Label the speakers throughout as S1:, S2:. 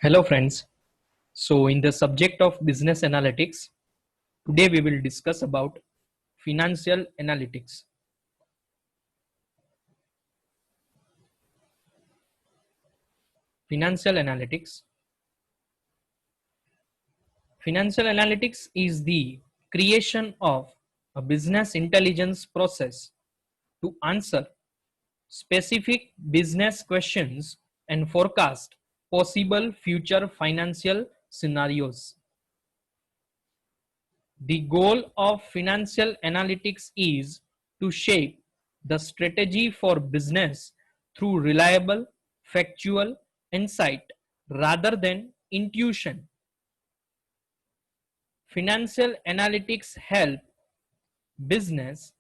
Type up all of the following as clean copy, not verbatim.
S1: Hello friends. So in the subject of business analytics, today we will discuss about financial analytics. Financial analytics. Financial analytics is the creation of a business intelligence process to answer specific business questions and forecast possible future financial scenarios. The goal of financial analytics is to shape the strategy for business through reliable, factual insight rather than intuition. Financial analytics help business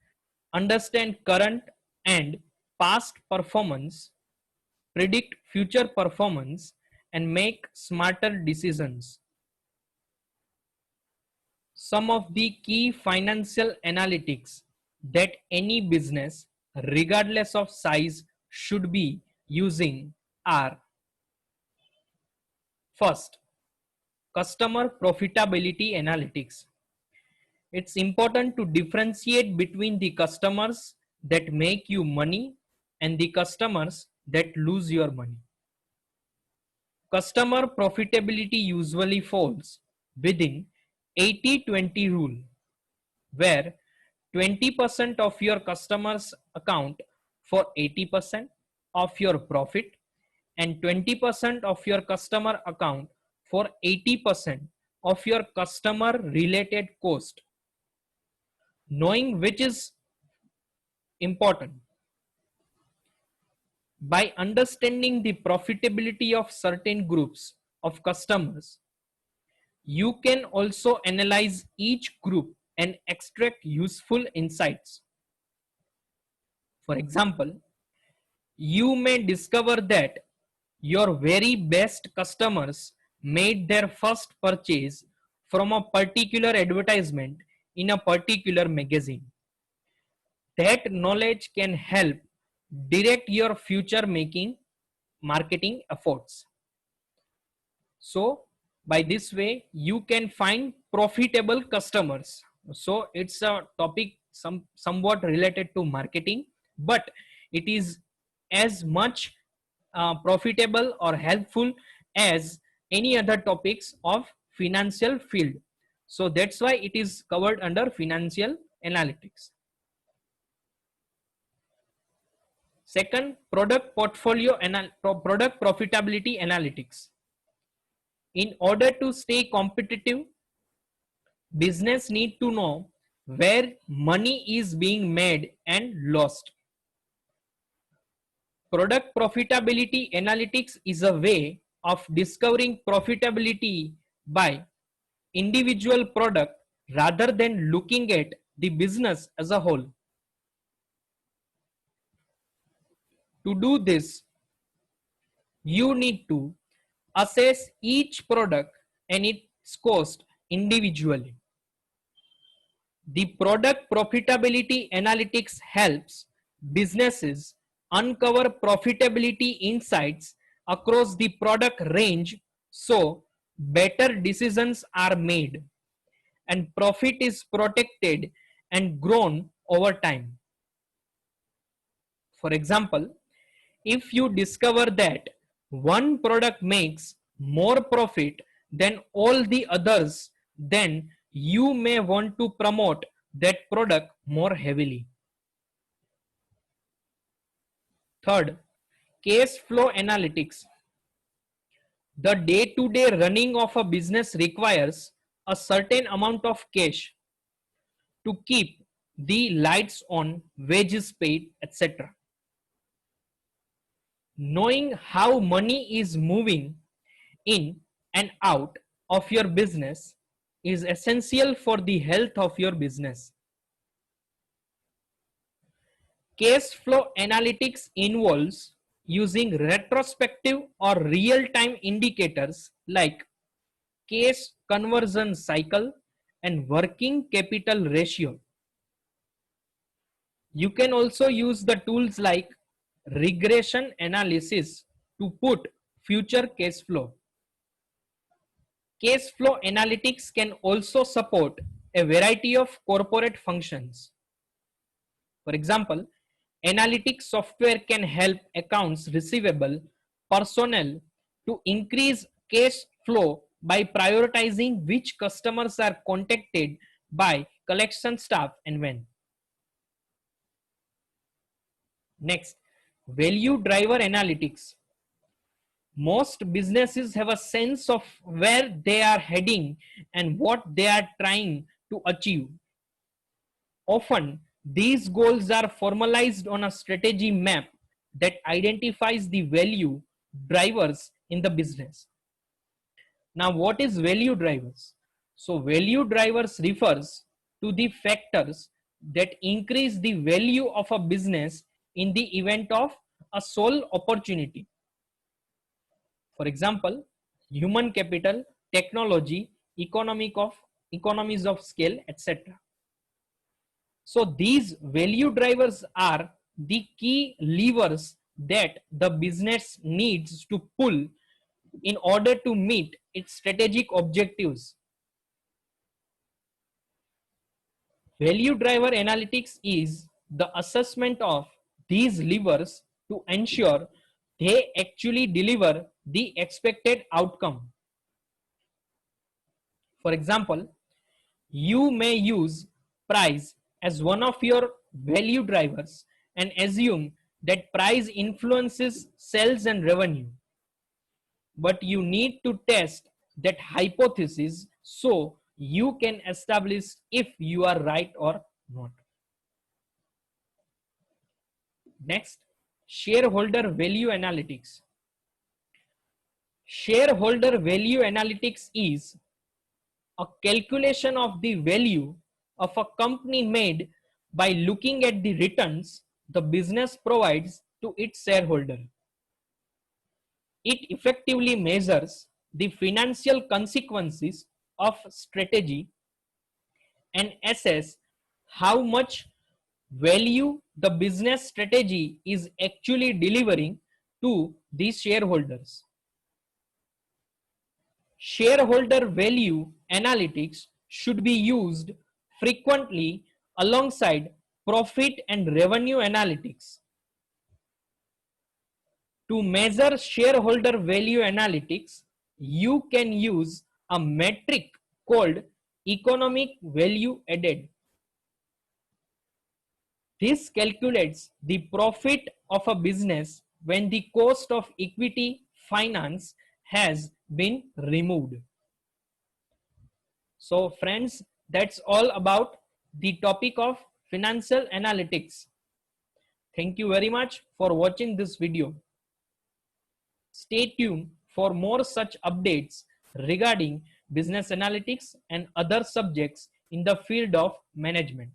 S1: understand current and past performance, predict future performance, and make smarter decisions. Some of the key financial analytics that any business, regardless of size, should be using are: first, customer profitability analytics. It's important to differentiate between the customers that make you money and the customers that lose your money. Customer profitability usually falls within 80-20 rule, where 20% of your customers account for 80% of your profit and 20% of your customer account for 80% of your customer related cost. Knowing which is important. By understanding the profitability of certain groups of customers, you can also analyze each group and extract useful insights. For example, you may discover that your very best customers made their first purchase from a particular advertisement in a particular magazine. That knowledge can help direct your future marketing efforts. So by this way you can find profitable customers. So it's a topic somewhat related to marketing, but it is as much profitable or helpful as any other topics of financial field. So that's why it is covered under financial analytics. Second, product product profitability analytics. In order to stay competitive, business need to know where money is being made and lost. Product profitability analytics is a way of discovering profitability by individual product rather than looking at the business as a whole. To do this, you need to assess each product and its cost individually. The product profitability analytics helps businesses uncover profitability insights across the product range so better decisions are made and profit is protected and grown over time. For example, if you discover that one product makes more profit than all the others, then you may want to promote that product more heavily. Third, cash flow analytics. The day-to-day running of a business requires a certain amount of cash to keep the lights on, wages paid, etc. Knowing how money is moving in and out of your business is essential for the health of your business. Cash flow analytics involves using retrospective or real-time indicators like cash conversion cycle and working capital ratio. You can also use the tools like regression analysis to put future cash flow. Cash flow analytics can also support a variety of corporate functions. For example, analytics software can help accounts receivable personnel to increase cash flow by prioritizing which customers are contacted by collection staff and when. Next, value driver analytics. Most businesses have a sense of where they are heading and what they are trying to achieve. Often, these goals are formalized on a strategy map that identifies the value drivers in the business. Now, what is value drivers? So, value drivers refers to the factors that increase the value of a business in the event of a sole opportunity. For example, human capital, technology, economies of scale, etc. So these value drivers are the key levers that the business needs to pull in order to meet its strategic objectives. Value driver analytics is the assessment of these levers to ensure they actually deliver the expected outcome. For example, you may use price as one of your value drivers and assume that price influences sales and revenue. But you need to test that hypothesis so you can establish if you are right or not. Next, shareholder value analytics. Shareholder value analytics is a calculation of the value of a company made by looking at the returns the business provides to its shareholder. It effectively measures the financial consequences of strategy and assess how much value the business strategy is actually delivering to these shareholders. Shareholder value analytics should be used frequently alongside profit and revenue analytics. To measure shareholder value analytics, you can use a metric called economic value added. This calculates the profit of a business when the cost of equity finance has been removed. So friends, that's all about the topic of financial analytics. Thank you very much for watching this video. Stay tuned for more such updates regarding business analytics and other subjects in the field of management.